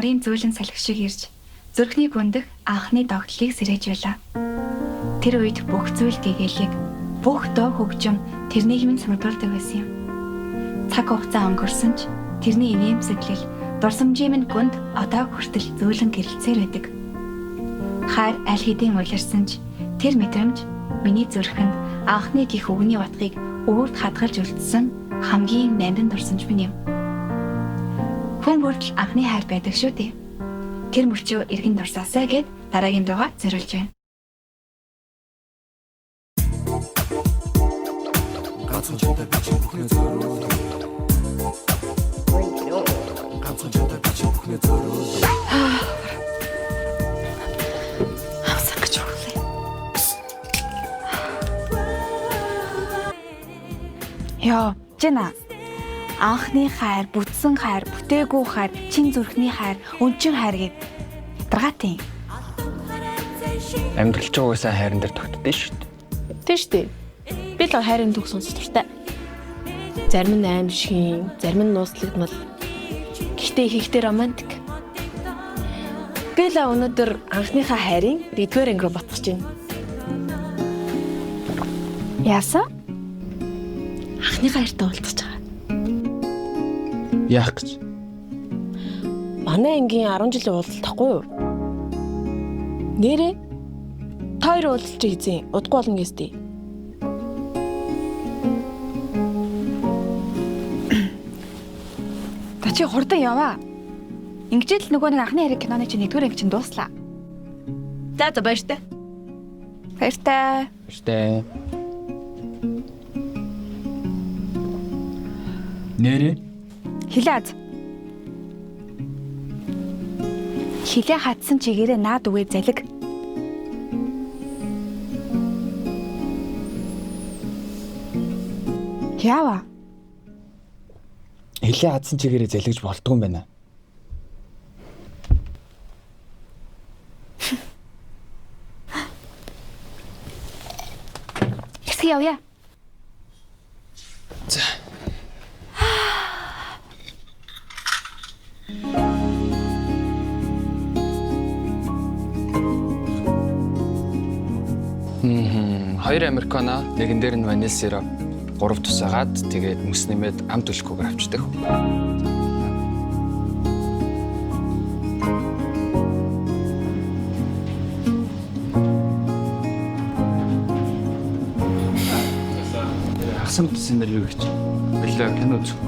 мангарын зөөлөн салхи шиг ирж зүрхний гүндэх анхны догтлыг сэрэж байлаа. Тэр үед бүх зүйл гэгээлэг, бүх доо хөгжим тэрнийг минь сурдуулдаг байсан юм. Цаг хугацаа өнгөрсөн ч тэрний инээмсэглэл, дурсамжийн минь гүнд одоо хүртэл зөөлөн гэрэлцээр байдаг. Хайр аль хэдийн улирсан ч тэр мэдрэмж миний зүрхэнд анхны гих үгний утгыг өөрт хадгалж үлдсэн хамгийн нандин дурсамж минь юм. Хүн бүртэл анхны хайр байдаг шүү дээ. Тэр мөчөө эргэн дурсаасаа гэд дараагийн дуугаа зориулж байна. Ганцхан чамтай би чинь бүхнээ зориулсан. Ганцхан чамтай би чинь бүхнээ зориулсан. Хавсах гэж байна. Яа, Жина. Анхны хайр, бүтсэн хайр, бүтээгүй хайр, чин зүрхний хайр, өнчин хайр гэд даргаатын. Амьдралч угаасаа хайран дээр тогтдсон шүү дээ. Тэ шүү дээ. Би л хайрын түүх сонсох дуртай. Зарим нь аимшиг, зарим нь нууцлагдмал. Гэхдээ ихтэй романтик. Би л өнөөдөр анхныхаа хайрын 1-р анги руу батгаж байна. Яасан? Анхныхаа хайртай уулзах чагаа. Яах гэж? Манай ангийн 10 жилийн уулзалтахгүй юу? Нэрээ тойр уулзалт хийзээ. Удахгүй болно гэстэй. Та чи хурдан яваа. Ингэж л нөгөө нэг анхны хайрын киноны чинь 1-р анги чинь дууслаа. За баяртай. Баяртай. Штэ. Нэрээ Хилээд. Хилээ хатсан чигээрээ наад үгээ залэг. Яава. хилээ хадсан чигээрээ залгиж болдгүй юм байна. Хэсэг явъя. За. Хоёр американо, нэгэн дээр нь ванил сироп, 3 тусаагаад тэгээд мөс нэмээд ам төлөхгүйгээр авчдаг. Хасам сценарий гэж билээ кино үзэх.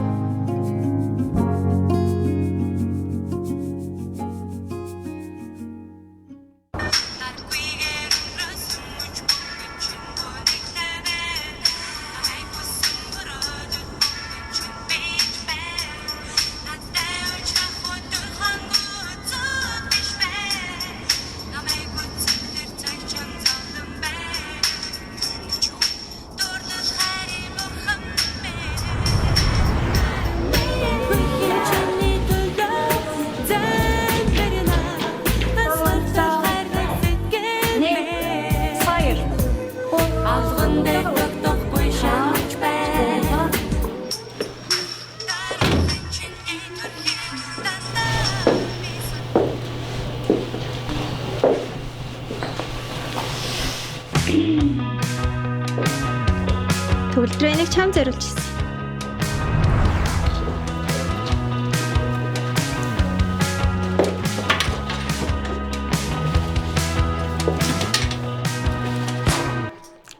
Төгөлдрөөнийг чам зориулчихсан.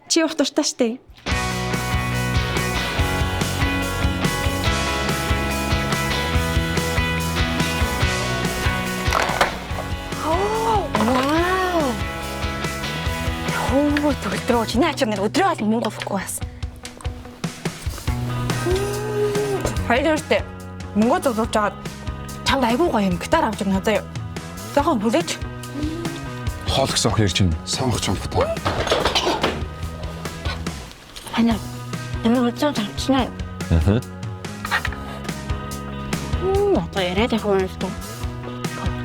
Чи явах дуртай штэ. Төгөлдрөө чиний ачаар нэр өдрөө бол мөнгө өгөхгүй бас. Хоёртой мөнгө зогсож жаад чамд айгүй гоё юм гитар авч ирнэ заяа. Зохион бүлээч. Хоол гэсэн охин чинь сонгох чамтай. Хана. Энэ өдрөө тавчнаа. Аа. Одоо яриад явах юм шүү.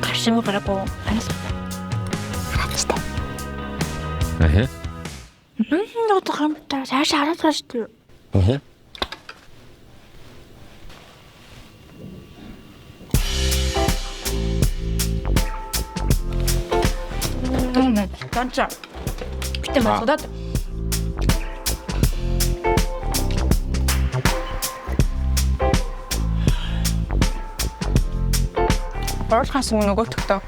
Гаршим гараагүй анаас. Аа. Одоо хамтаа цааш хараад байгаа шүү. Аа. Ганчаа. Битэн мацудаад. Орлохоос нөгөө төгтөө.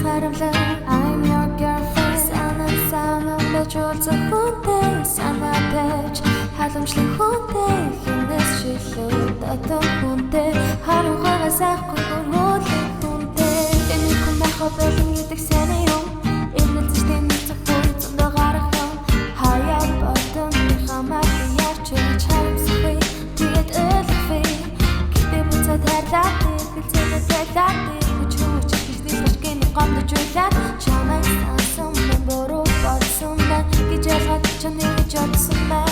Баярлалаа. I'm your girlfriend. Санаа бачуулж хүнтэй санаа байж халамжлах хүнтэй хинээс шилүү татах хүнтэй харуухаа сайхгүй хөрмөл хүнтэй энэ хүн дахиад гэдэг санаа юм энэ зэштэн зөвхөн зөндөө гарах юм хаяа батон хамаа ярьж чамсгүй тэгээд элфи гэдэг буцаад хайлаа гэдэг зэлээ хүч гин гомдож үлээд чамайг сансан мен бороо бодсон мен гэж ялгаж чаныг жадсан мен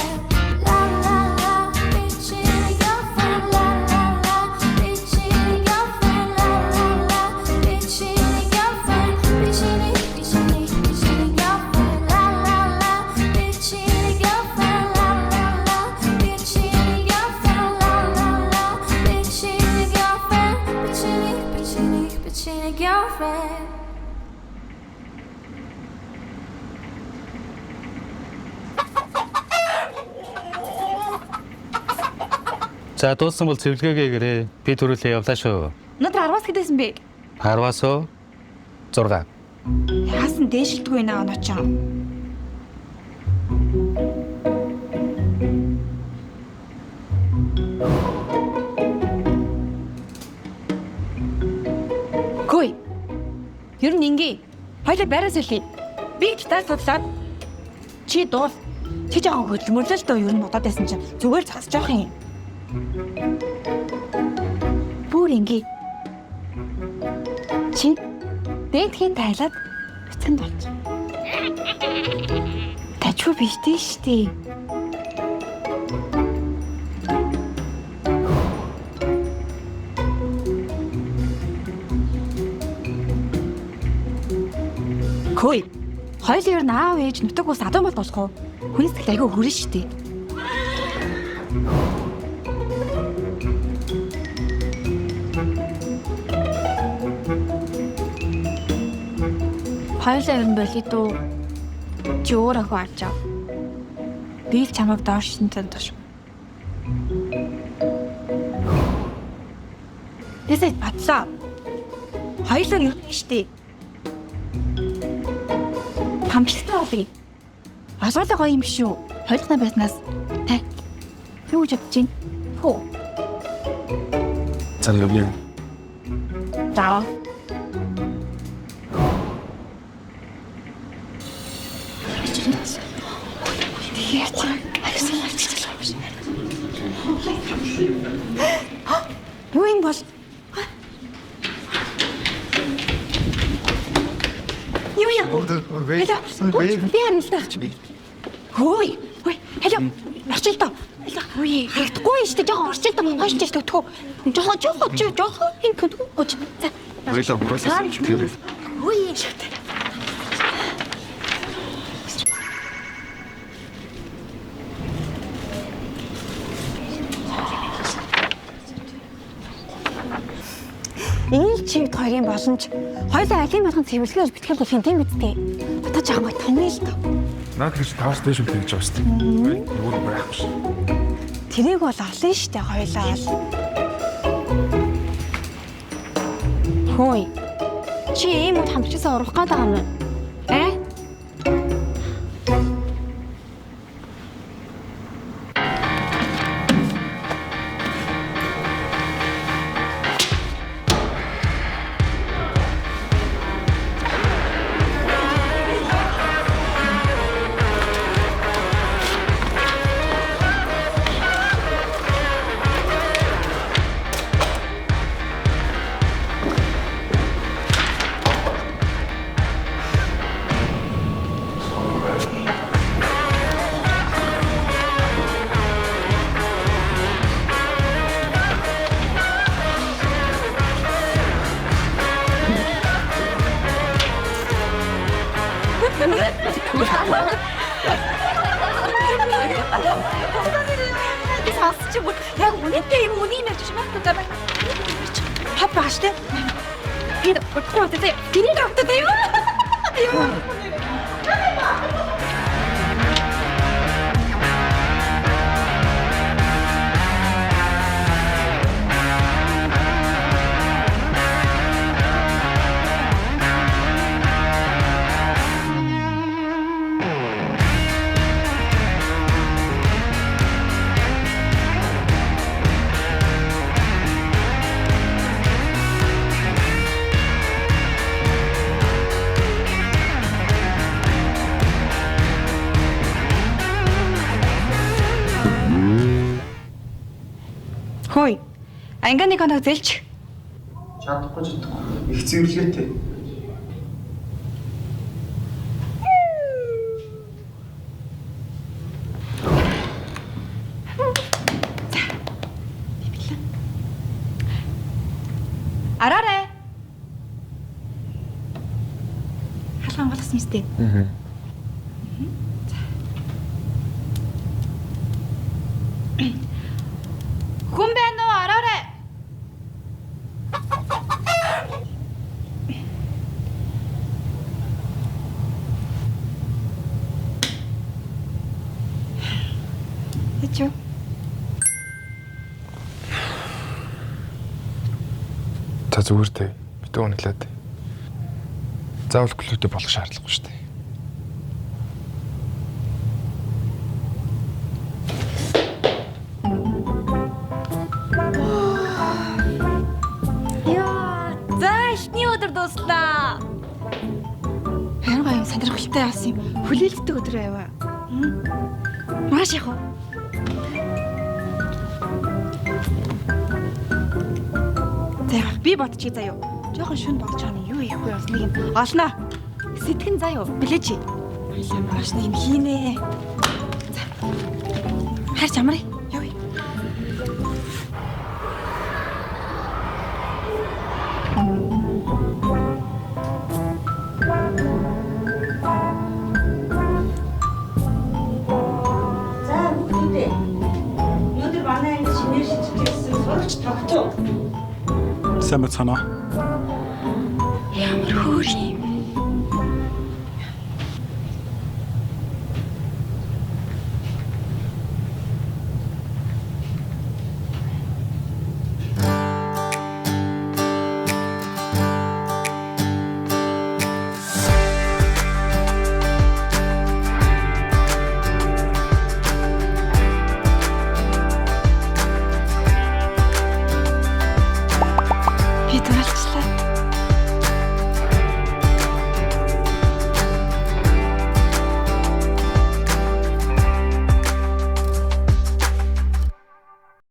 ла ла ла бичиг яфа ла ла ла бичиг яфа ла ла ла бичиг яфа бичиг яфа ла ла ла бичиг яфа ла ла ла бичиг яфа ла ла ла бичиг яфа bitching girlfriend. За дууссан бол цэвэрлэгээ гэрээ. Би төрүүлээ явлаа шүү. Өнөөдөр 10-аас хэдээсэн бэ? 10-аас 6. Яасан дээшилдэггүй наа оноо ч юм. Хөөе. Ер нь ингээ. Хоёлаа байраас хэлье. Би гитар судлаад чи дуул. Чи жоохон хөдөлмөрлөө л дөө ер нь бодоод байсан чинь зүгээр зогсож явах юм. Бүр ингээ. Чи дээдхийн тайлаад бицэн болж. Тачгүй биш дээ. Хөөе. Хоёул ер нь аав ээж нутаг ус адуу бол болох уу? Хүнс тэгэл айгүй хүрэн штий. Хоёулаа ер нь болий дөө. Чи өөр охин авч ав. Би л чамайг доош шинтэн тош. Тэсээ батлаа. Хоёулаа ер нь штий. Хамшигтай болъё. Асуулаа гоё юм шүү. Хойлохна байснаас та юу гэж бодож байна? Хөө. За явъя. За. Юу юм бол? Би харилтаа. Хөөе. Хэлээ. Орчил тоо. Хөөе. Харагдахгүй шүү дээ. Жохон орчил тоо. Хойш ч төгтгөө. Жохон энэ төгтгөө. За. Хоёлаа. Хөөе. Энэ чигт хоёрын боломж. Хоёулаа алин болгон цэвэрлэгээ битгэл болох юм тийм үстэй. Батаж байгаа гоё томьёо л тоо. Наад гэж таас дэш үл хийж байгаа шүү дээ. Юу байхгүй шүү. Тэрийг бол олно штэ хоёлаа бол. Хөөе. Чи ийм үед хамтчисаа урах гээд байгаа юм уу? Сонсч бүр яг үнэтэй юм үнийг нэрч шмахдаа байна. Хап бааштай. Би бодгоо тэ тэрийг авдаг юм. Хөөе. Анганы коног зэлч. Чадахгүй. Их цэвэрлэгээтэй. Араарэ. Халаан болсон юм сте. Хүн байна уу? Араарэ. Хэчүү? За зүгээр дээ. Бид өнөглөөд. Заавал клубтэй болох шаардлагагүй шүү дээ. Сонирхолтой яасан юм. Хүлээлттэй өдөр байваа. Маш яг уу. За би бодчих заяа. Жохон шүн бодож байгаа нь юу их вэ бас нэг юм олноо. Сэтгэн заяа. Билээч. Баялаа маш нэг юм хийнэ. За. Харж амраа. Явъя. Сайн бацгаана. Ямар хөөр юм. Би дурлцлаа.